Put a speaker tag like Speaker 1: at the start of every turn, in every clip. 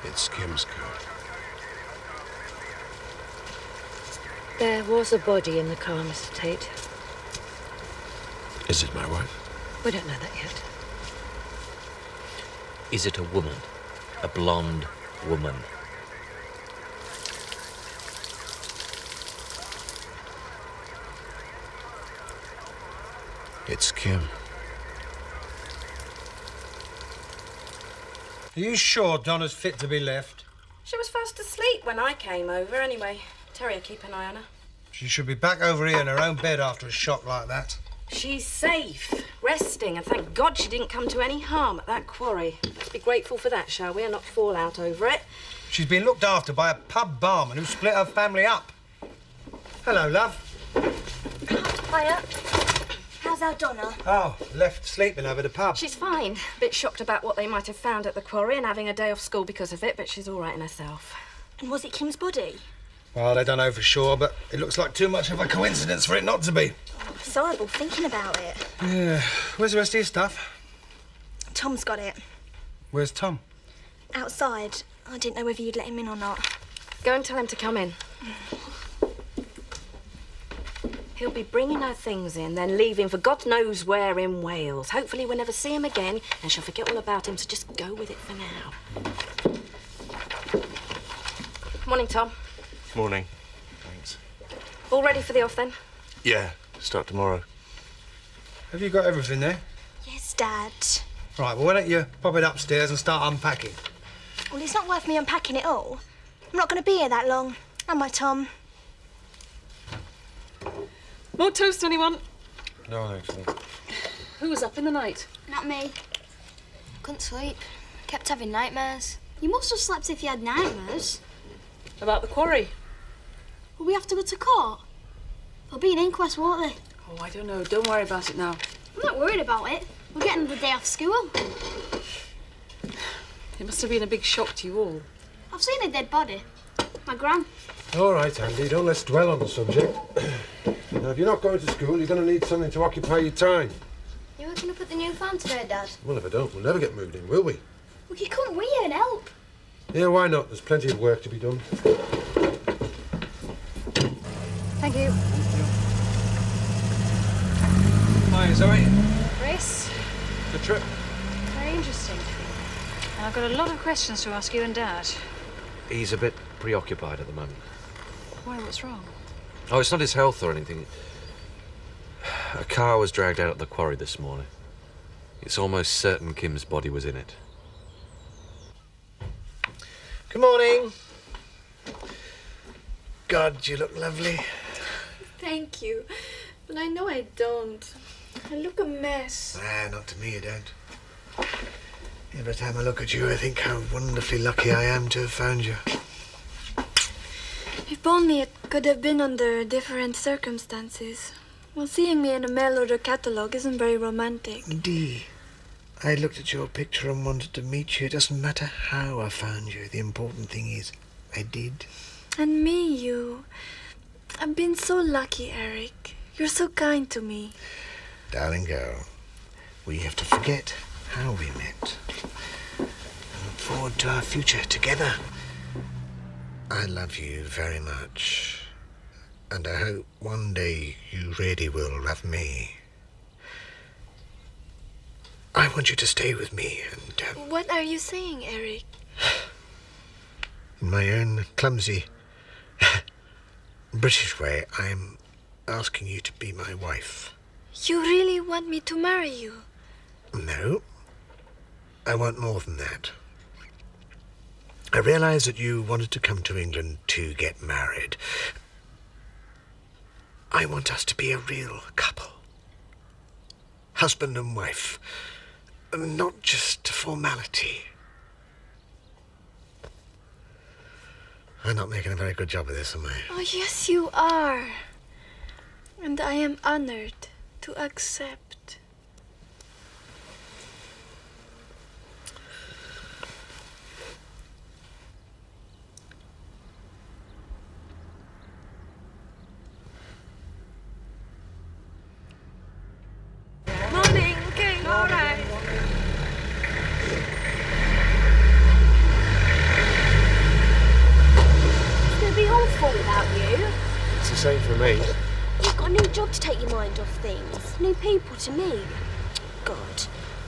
Speaker 1: It's Kim's car.
Speaker 2: There was a body in the car, Mr. Tate.
Speaker 1: Is it my wife?
Speaker 2: We don't know that yet.
Speaker 3: Is it a woman? A blonde woman?
Speaker 1: It's Kim.
Speaker 4: Are you sure Donna's fit to be left?
Speaker 5: She was fast asleep when I came over, anyway. Terry will keep an eye on her.
Speaker 4: She should be back over here in her own bed after a shock like that.
Speaker 5: She's safe, resting, and thank God she didn't come to any harm at that quarry. Let's be grateful for that, shall we, and not fall out over it.
Speaker 4: She's been looked after by a pub barman who split her family up. Hello, love.
Speaker 6: Hiya. How's our Donna?
Speaker 4: Oh, left sleeping over the pub.
Speaker 5: She's fine. Bit shocked about what they might have found at the quarry and having a day off school because of it, but she's all right in herself.
Speaker 6: And was it Kim's body?
Speaker 4: Well, they don't know for sure, but it looks like too much of a coincidence for it not to be.
Speaker 6: Oh, it's horrible thinking about it.
Speaker 4: Yeah. Where's the rest of your stuff?
Speaker 6: Tom's got it.
Speaker 4: Where's Tom?
Speaker 6: Outside. I didn't know whether you'd let him in or not.
Speaker 5: Go and tell him to come in. He'll be bringing her things in, then leaving for God knows where in Wales. Hopefully we'll never see him again, and she'll forget all about him, so just go with it for now. Morning, Tom.
Speaker 1: Morning. Thanks.
Speaker 5: All ready for the off, then?
Speaker 1: Yeah, start tomorrow.
Speaker 4: Have you got everything there?
Speaker 6: Yes, Dad.
Speaker 4: Right, well, why don't you pop it upstairs and start unpacking?
Speaker 6: Well, it's not worth me unpacking it all. I'm not going to be here that long. Am I, Tom?
Speaker 5: More toast, anyone?
Speaker 1: No, thanks, Mum.
Speaker 5: Who was up in the night?
Speaker 7: Not me. Couldn't sleep. Kept having nightmares. You must have slept if you had nightmares.
Speaker 5: About the quarry?
Speaker 7: Will we have to go to court? There'll be an inquest, won't there?
Speaker 5: Oh, I don't know. Don't worry about it now.
Speaker 7: I'm not worried about it. We're getting the day off school.
Speaker 5: It must have been a big shock to you all.
Speaker 7: I've seen a dead body. My gran.
Speaker 8: All right, Andy, don't let's dwell on the subject. Now, if you're not going to school, you're going to need something to occupy your time.
Speaker 7: You working up at the new farm today, Dad?
Speaker 8: Well, if I don't, we'll never get moved in, will we?
Speaker 7: Well, you come with you and help.
Speaker 8: Yeah, why not? There's plenty of work to be done.
Speaker 2: Thank you.
Speaker 4: Hi, Zoe.
Speaker 2: Grace,
Speaker 4: Good trip.
Speaker 2: very interesting. And I've got a lot of questions to ask you and Dad.
Speaker 3: He's a bit preoccupied at the moment.
Speaker 2: Why, what's wrong?
Speaker 3: Oh, it's not his health or anything. A car was dragged out of the quarry this morning. It's almost certain Kim's body was in it.
Speaker 4: Good morning. God, you look lovely.
Speaker 9: Thank you. But I know I don't. I look a mess.
Speaker 4: Ah, not to me, you don't. Every time I look at you, I think how wonderfully lucky I am to have found you.
Speaker 9: If only it could have been under different circumstances. Well, seeing me in a mail order catalogue isn't very romantic.
Speaker 4: Dee, I looked at your picture and wanted to meet you. It doesn't matter how I found you. The important thing is, I did.
Speaker 9: And me, you. I've been so lucky, Eric. You're so kind to me.
Speaker 4: Darling girl, we have to forget how we met. And look forward to our future together. I love you very much. And I hope one day you really will love me. I want you to stay with me and...
Speaker 9: What are you saying, Eric?
Speaker 4: In my own clumsy British way, I'm asking you to be my wife.
Speaker 9: You really want me to marry you?
Speaker 4: No. I want more than that. I realize that you wanted to come to England to get married. I want us to be a real couple. Husband and wife. Not just a formality. I'm not making a very good job of this, am I?
Speaker 9: Oh, yes, you are. And I am honored to accept. Morning. Okay, all right.
Speaker 8: same for me.
Speaker 6: You've got a new job to take your mind off things. New people to meet. God,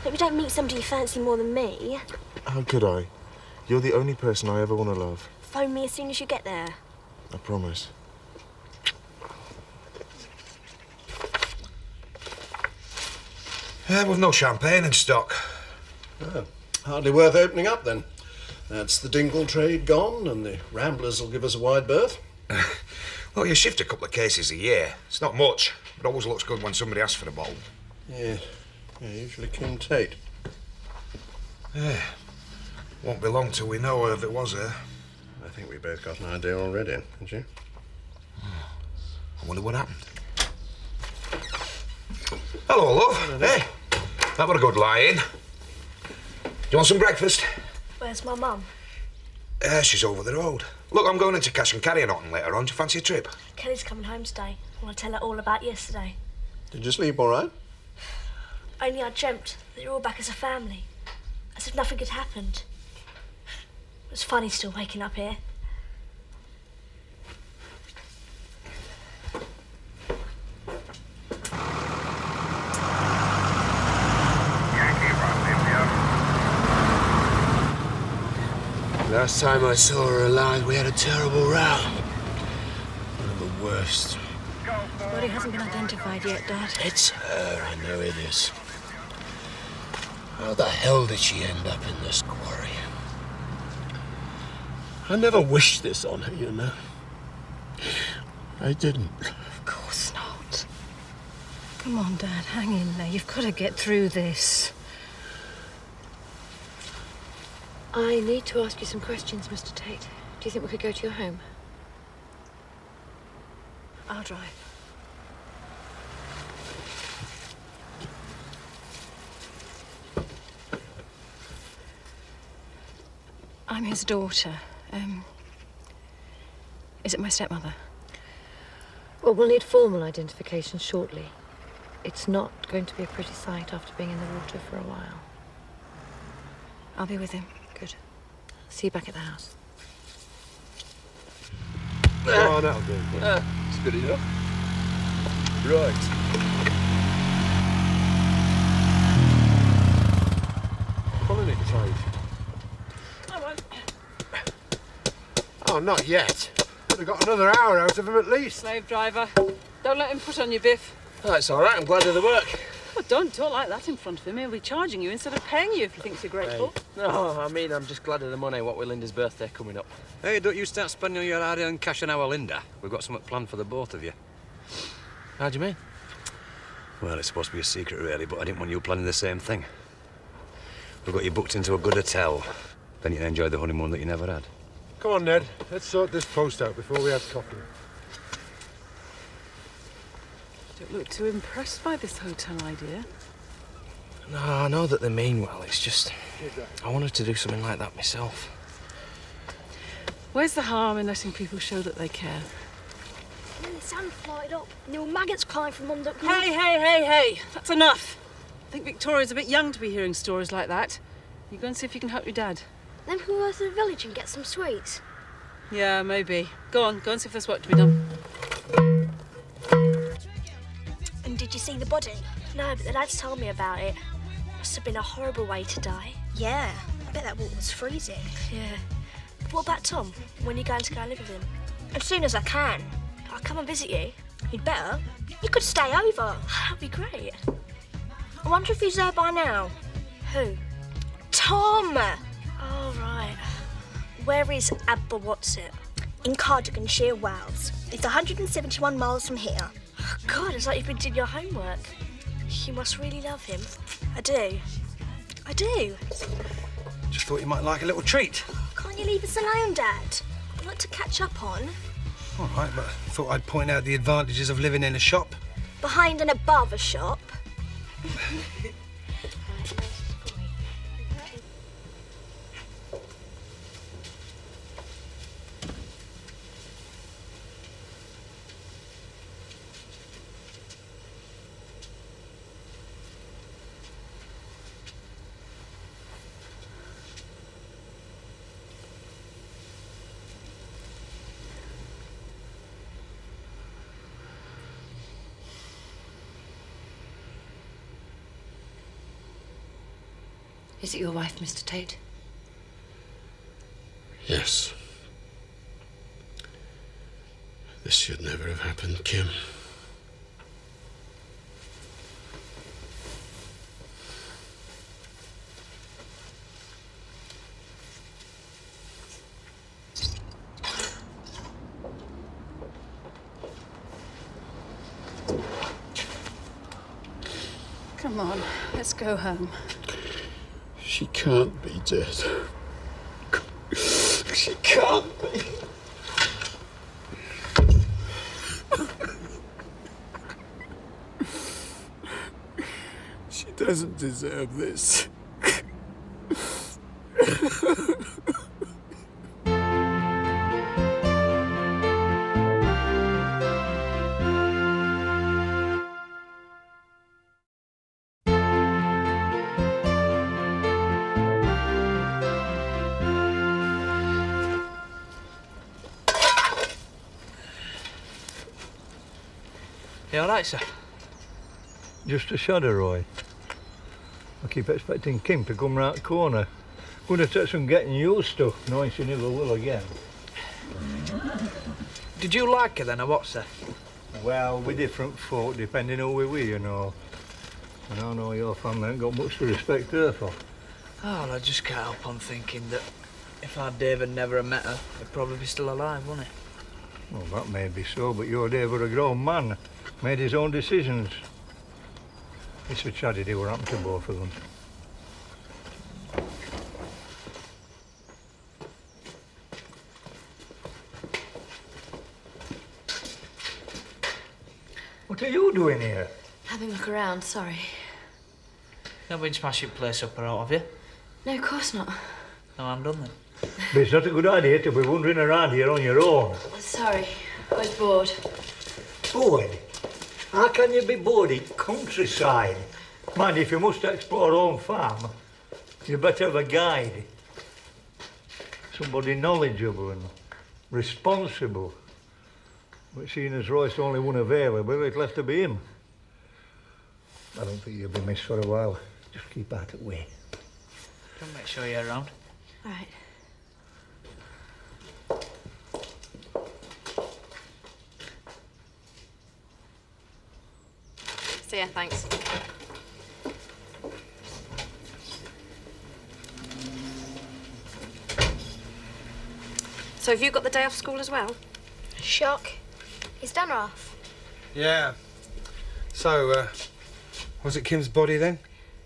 Speaker 6: hope you don't meet somebody you fancy more than me.
Speaker 1: How could I? You're the only person I ever want to love.
Speaker 6: Phone me as soon as you get there.
Speaker 1: I promise.
Speaker 4: We've no champagne in stock.
Speaker 10: Oh, hardly worth opening up, then. That's the Dingle trade gone, and the Ramblers will give us a wide berth.
Speaker 4: Well, you shift a couple of cases a year. It's not much, but always looks good when somebody asks for a bottle.
Speaker 10: Yeah, usually Kim Tate.
Speaker 4: Yeah. Won't be long till we know her if it was her.
Speaker 10: I think we both got an idea already, haven't you?
Speaker 4: I wonder what happened. Hello, love. Hey, that were a good lie-in. Do you want some breakfast?
Speaker 6: Where's my mum?
Speaker 4: She's over the road. Look, I'm going into cash and carry on later on. Do you fancy a trip?
Speaker 6: Kelly's coming home today. I want to tell her all about yesterday.
Speaker 10: Did you sleep all right?
Speaker 6: Only I dreamt that you're all back as a family. As if nothing had happened. It's funny still waking up here.
Speaker 4: Last time I saw her alive, we had a terrible row. One of the worst.
Speaker 2: Body hasn't been identified yet, Dad.
Speaker 4: It's her, I know it is. How the hell did she end up in this quarry? I never wished this on her, you know. I didn't.
Speaker 2: Of course not. Come on, Dad, hang in there. You've got to get through this. I need to ask you some questions, Mr. Tate. Do you think we could go to your home? I'll drive. I'm his daughter. Is it my stepmother?
Speaker 11: Well, we'll need formal identification shortly. It's not going to be a pretty sight after being in the water for a while.
Speaker 2: I'll be with him.
Speaker 11: Good. See you back at the house.
Speaker 8: Oh, that'll do.
Speaker 3: It's good enough. Right.
Speaker 8: Pulling it tight. Oh, not yet. I've got another hour out of him at least.
Speaker 12: Slave driver. Don't let him put on your biff.
Speaker 13: Oh, it's all right. I'm glad of the work.
Speaker 12: Well, don't talk like that in front of him. He'll be charging you instead of paying you if he thinks you're grateful.
Speaker 13: Hey. No, I mean, I'm just glad of the money, what with Linda's birthday coming up.
Speaker 3: Hey, don't you start spending your hard-earned cash on our Linda. We've got something planned for the both of you.
Speaker 13: How do you mean?
Speaker 3: Well, it's supposed to be a secret, really, but I didn't want you planning the same thing. We've got you booked into a good hotel. Then you can enjoy the honeymoon that you never had.
Speaker 8: Come on, Ned. Let's sort this post out before we have coffee.
Speaker 12: Don't look too impressed by this hotel idea.
Speaker 13: No, I know that they mean well. It's just... I wanted to do something like that myself.
Speaker 12: Where's the harm in letting people show that they care?
Speaker 6: And then the sand floated up, and there were maggots crawling from under.
Speaker 12: Hey! That's enough. I think Victoria's a bit young to be hearing stories like that. You go and see if you can help your dad.
Speaker 6: Then we can go to the village and get some sweets.
Speaker 12: Yeah, maybe. Go on see if there's work to be done.
Speaker 6: And did you see the body? No, but the lads told me about it. Must have been a horrible way to die. Yeah, I bet that water was freezing. Yeah. What about Tom? When are you going to go and live with him? As soon as I can. I'll come and visit you. You'd better. You could stay over. That'd be great. I wonder if he's there by now. Who? Tom! Oh, right. Where is Abba Whatsit? In Cardiganshire, Wales. It's 171 miles from here. Oh, God, it's like you've been doing your homework. You must really love him. I do.
Speaker 4: Just thought you might like a little treat.
Speaker 6: Can't you leave us alone, Dad? I'd like to catch up on.
Speaker 4: All right, but I thought I'd point out the advantages of living in a shop.
Speaker 6: Behind and above a shop.
Speaker 11: Is it your wife, Mr. Tate?
Speaker 14: Yes. This should never have happened, Kim.
Speaker 12: Come on, let's go home.
Speaker 14: She can't be dead. She can't be. She doesn't deserve this.
Speaker 13: You all right, sir?
Speaker 15: Just a shadow, Roy. I keep expecting Kim to come round the corner. Gonna take some getting used to, knowing she never will again.
Speaker 13: Did you like her then, or what, sir?
Speaker 15: Well, we're different folk, depending who we're with, you know. And I know your family ain't got much to respect her for.
Speaker 13: Oh, well, I just can't help on thinking that if our David never had met her, he'd probably be still alive, wouldn't he?
Speaker 15: Well, that may be so, but your Dave were a grown man. Made his own decisions. It's a tragedy what happened to both of them. What are you doing here?
Speaker 11: Having a look around, sorry.
Speaker 13: Not been smashing the place up or out, have you?
Speaker 11: No, of course not.
Speaker 13: No, I'm done then.
Speaker 15: But it's not a good idea to be wandering around here on your own.
Speaker 11: Sorry, I was bored.
Speaker 15: Bored? How can you be bored in countryside? Mind, if you must explore our own farm, you better have a guide. Somebody knowledgeable and responsible. But seeing as Roy's the only one available, it'll have to be him. I don't think you'll be missed for a while. Just keep out of the way.
Speaker 13: Don't make sure you're around.
Speaker 11: All right.
Speaker 5: See ya, thanks. So have you got the day off school as well?
Speaker 6: Shock. Is Dan off?
Speaker 16: Yeah. So, was it Kim's body then?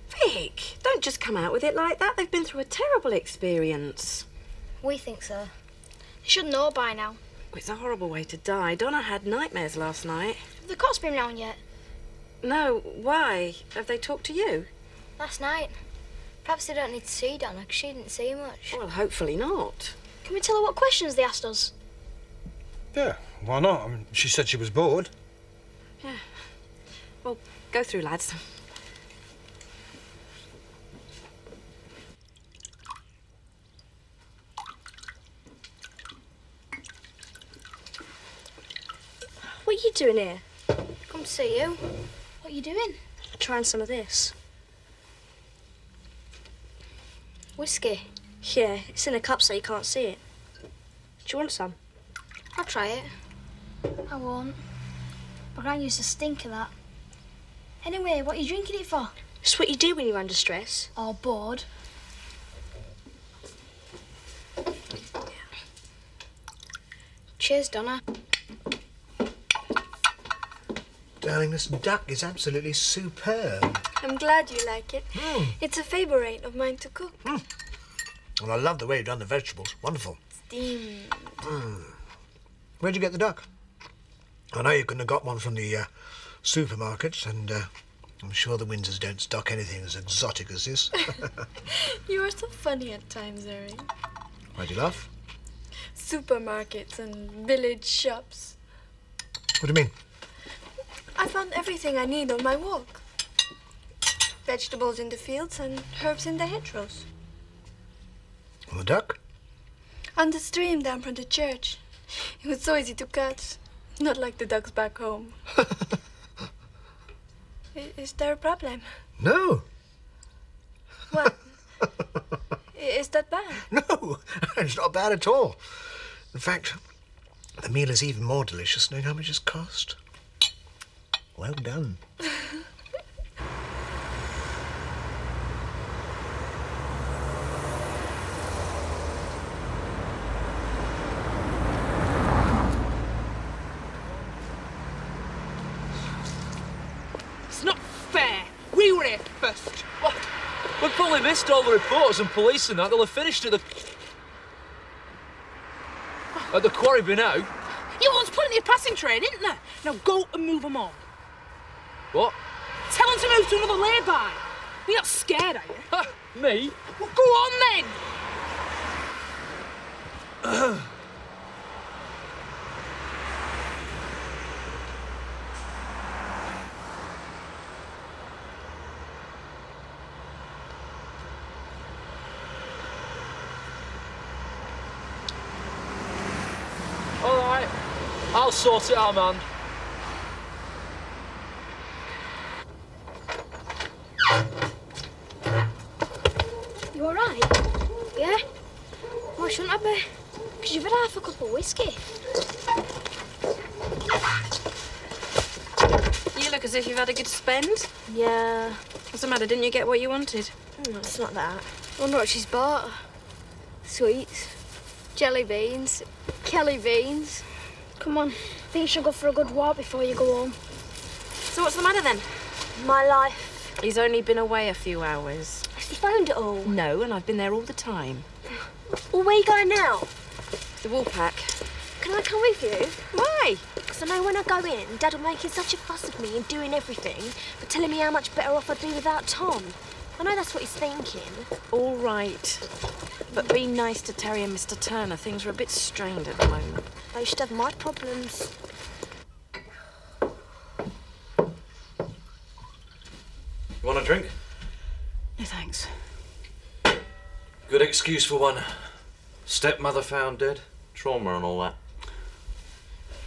Speaker 5: Vic, don't just come out with it like that. They've been through a terrible experience.
Speaker 6: We think so. They should know by now.
Speaker 5: It's a horrible way to die. Donna had nightmares last night.
Speaker 6: Have the cops been round yet?
Speaker 5: No, why? Have they talked to you?
Speaker 6: Last night. Perhaps they don't need to see Donna, because she didn't see much.
Speaker 5: Well, hopefully not.
Speaker 6: Can we tell her what questions they asked us?
Speaker 16: Yeah, why not? I mean, she said she was bored.
Speaker 5: Yeah. Well, go through, lads.
Speaker 6: What are you doing here? Come to see you. What are you doing? Trying some of this. Whiskey? Yeah, it's in a cup so you can't see it. Do you want some? I'll try it. I won't. My gran used to stink of that. Anyway, what are you drinking it for? It's what you do when you're under stress. Or bored. Cheers, Donna.
Speaker 4: Darling, this duck is absolutely superb.
Speaker 9: I'm glad you like it. It's a favourite of mine to cook.
Speaker 4: And I love the way you've done the vegetables. Wonderful.
Speaker 9: Steamed.
Speaker 4: Where'd you get the duck? I know you couldn't have got one from the supermarkets, and I'm sure the Windsors don't stock anything as exotic as this.
Speaker 9: You are so funny at times, Harry.
Speaker 4: Why'd you laugh?
Speaker 9: Supermarkets and village shops.
Speaker 4: What do you mean?
Speaker 9: I found everything I need on my walk. Vegetables in the fields and herbs in the hedgerows.
Speaker 4: And the duck?
Speaker 9: On the stream down from the church. It was so easy to catch. Not like the ducks back home. Is there a problem?
Speaker 4: No.
Speaker 9: What? Is that bad?
Speaker 4: No, it's not bad at all. In fact, the meal is even more delicious knowing how much it's cost. Well done.
Speaker 12: It's not fair. We were here first.
Speaker 17: What? We've probably missed all the reporters and police and that. They'll have finished at the quarry by now.
Speaker 12: Yeah, well, there's plenty of passing train, isn't there? Now go and move them on.
Speaker 17: What?
Speaker 12: Tell them to move to another lay-by. You're not scared, are you?
Speaker 17: Ha! Me?
Speaker 12: Well, go on then.
Speaker 17: All right. I'll sort it out, man.
Speaker 6: You all right? Yeah? Why shouldn't I be? Because you've had half a cup of whiskey.
Speaker 5: You look as if you've had a good spend. Yeah. What's the matter? Didn't you get what you wanted?
Speaker 6: It's not that. I wonder what she's bought. Sweets, jelly beans, Kelly beans. Come on, I think you should go for a good walk before you go home.
Speaker 5: So what's the matter then?
Speaker 6: My life.
Speaker 5: He's only been away a few hours.
Speaker 6: Has he found it all?
Speaker 5: No, and I've been there all the time.
Speaker 6: Well, where are you going now?
Speaker 5: The Woolpack.
Speaker 6: Can I come with you?
Speaker 5: Why?
Speaker 6: Because I know when I go in, Dad will make such a fuss of me and doing everything, but telling me how much better off I'd be without Tom. I know that's what he's thinking.
Speaker 5: All right. But be nice to Terry and Mr. Turner. Things are a bit strained at the moment.
Speaker 6: They should have my problems.
Speaker 3: You want a drink?
Speaker 12: No, thanks.
Speaker 3: Good excuse for one. Stepmother found dead, trauma and all that.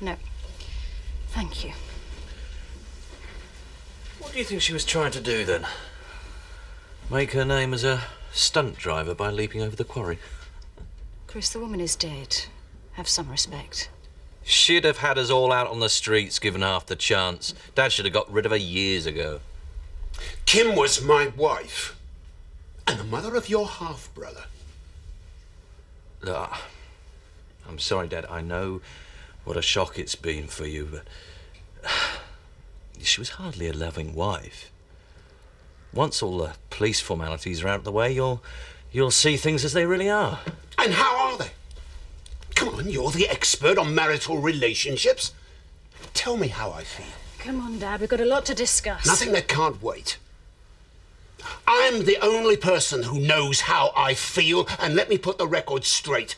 Speaker 12: No. Thank you.
Speaker 3: What do you think she was trying to do then? Make her name as a stunt driver by leaping over the quarry?
Speaker 2: Chris, the woman is dead. Have some respect.
Speaker 3: She'd have had us all out on the streets given half the chance. Dad should have got rid of her years ago.
Speaker 14: Kim was my wife. And the mother of your half-brother.
Speaker 3: Look, I'm sorry, Dad. I know what a shock it's been for you, but she was hardly a loving wife. Once all the police formalities are out of the way, you'll see things as they really are.
Speaker 14: And how are they? Come on, you're the expert on marital relationships. Tell me how I feel.
Speaker 2: Come on, Dad, we've got a lot to discuss.
Speaker 14: Nothing that can't wait. I'm the only person who knows how I feel, and let me put the record straight.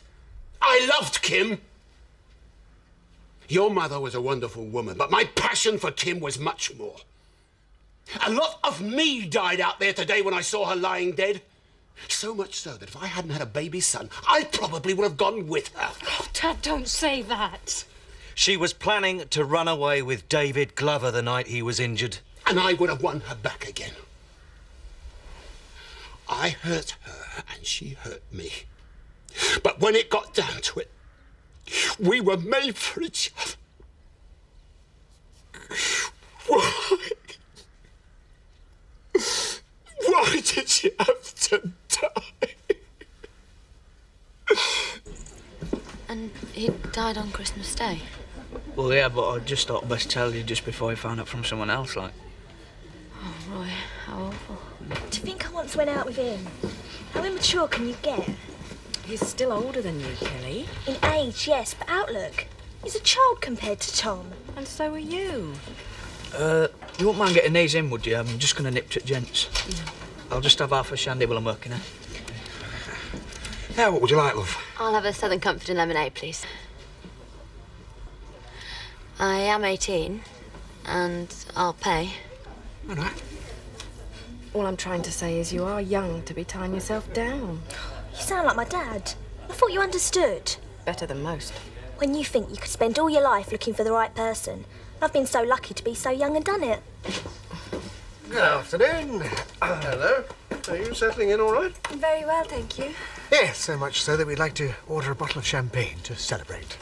Speaker 14: I loved Kim. Your mother was a wonderful woman, but my passion for Kim was much more. A lot of me died out there today when I saw her lying dead. So much so that if I hadn't had a baby son, I probably would have gone with her.
Speaker 2: Oh, Dad, don't say that.
Speaker 3: She was planning to run away with David Glover the night he was injured.
Speaker 14: And I would have won her back again. I hurt her and she hurt me. But when it got down to it, we were made for each other. Why did she have to die?
Speaker 7: And he died on Christmas Day?
Speaker 13: Well, yeah, but I just thought best tell you just before I found out from someone else, like.
Speaker 7: Oh, Roy, how awful.
Speaker 6: Do you think I once went out with him? How immature can you get?
Speaker 5: He's still older than you, Kelly.
Speaker 6: In age, yes, but outlook. He's a child compared to Tom.
Speaker 5: And so are you.
Speaker 13: You wouldn't mind getting these in, would you? I'm just going to nip to gents.
Speaker 5: Yeah.
Speaker 13: I'll just have half a shandy while I'm working, eh?
Speaker 4: Now, what would you like, love?
Speaker 7: I'll have a Southern Comfort and lemonade, please. I am 18, and I'll pay.
Speaker 4: All right.
Speaker 5: All I'm trying to say is you are young to be tying yourself down.
Speaker 6: You sound like my dad. I thought you understood.
Speaker 5: Better than most.
Speaker 6: When you think you could spend all your life looking for the right person. I've been so lucky to be so young and done it.
Speaker 4: Good afternoon.
Speaker 10: Hello. Are you settling in all right?
Speaker 9: Very well, thank you.
Speaker 4: Yes, so much so that we'd like to order a bottle of champagne to celebrate.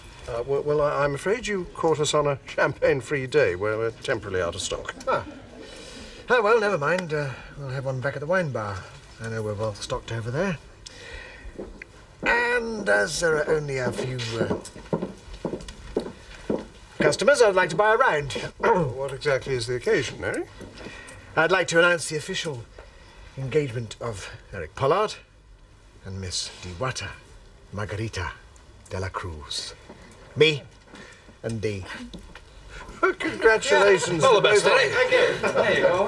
Speaker 10: Well, I'm afraid you caught us on a champagne-free day where we're temporarily out of stock.
Speaker 4: Ah. Oh, well, never mind. We'll have one back at the wine bar. I know we're well stocked over there. And as there are only a few customers, I'd like to buy a round.
Speaker 10: What exactly is the occasion, Mary?
Speaker 4: I'd like to announce the official engagement of Eric Pollard and Miss Diwata Margarita de la Cruz. Me and Dee.
Speaker 10: Congratulations.
Speaker 16: All the best,
Speaker 10: Eric.
Speaker 16: Thank you. There you go.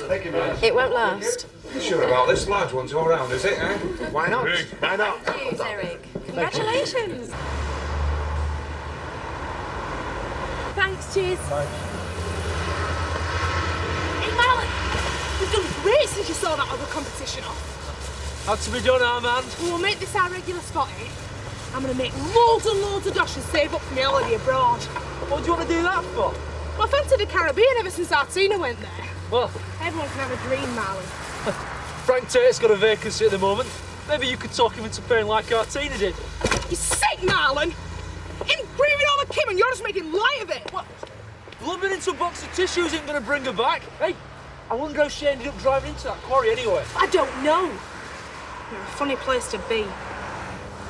Speaker 16: Thank you, man.
Speaker 2: It won't last.
Speaker 16: You sure about this large one's all round, is it, eh?
Speaker 4: Why not? Why not?
Speaker 5: Cheers, Eric. Congratulations.
Speaker 18: Thanks, cheers. Hey, Marlon, you've done great since you saw that other competition off.
Speaker 17: Had to be done, our man.
Speaker 18: We'll make this our regular spot, eh? I'm going to make loads and loads of dosh and save up for my holiday abroad.
Speaker 17: What do you want to do that for?
Speaker 18: Well, I've fancied the Caribbean ever since Artina went there.
Speaker 17: Well,
Speaker 18: Everyone can have a dream, Marlon.
Speaker 17: Frank Tate's got a vacancy at the moment. Maybe you could talk him into paying like Artina did.
Speaker 18: You're sick, Marlon! Him grieving over Kim and you're just making light of it!
Speaker 17: What? Blubbing into a box of tissues ain't going to bring her back. Hey, I wonder how she ended up driving into that quarry anyway.
Speaker 18: I don't know. You're a funny place to be.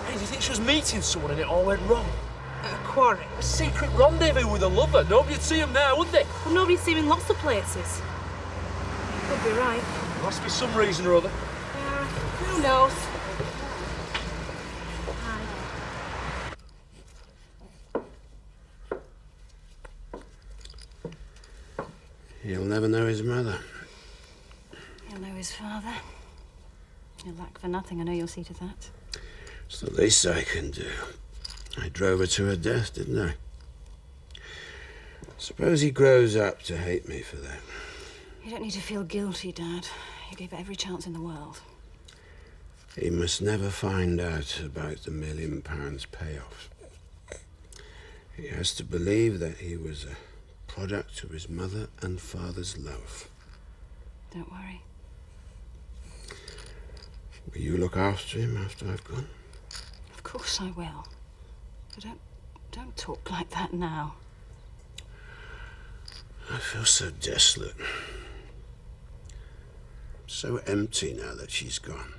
Speaker 17: Hey, do you think she was meeting someone and it all went wrong?
Speaker 18: At a quarry.
Speaker 17: A secret rendezvous with a lover. Nobody'd see him there, would they?
Speaker 18: Well, nobody's seen him in lots of places. Could be right.
Speaker 17: There must be some reason or other.
Speaker 18: Who knows?
Speaker 14: He'll never know his mother.
Speaker 2: He'll know his father. He'll lack for nothing. I know you'll see to that.
Speaker 14: It's the least I can do. I drove her to her death, didn't I? Suppose he grows up to hate me for that.
Speaker 2: You don't need to feel guilty, Dad. You gave her every chance in the world.
Speaker 14: He must never find out about the £1 million payoff. He has to believe that he was a product of his mother and father's love.
Speaker 2: Don't worry.
Speaker 14: Will you look after him after I've gone?
Speaker 2: Of course I will. But don't talk like that now.
Speaker 14: I feel so desolate. So empty now that she's gone.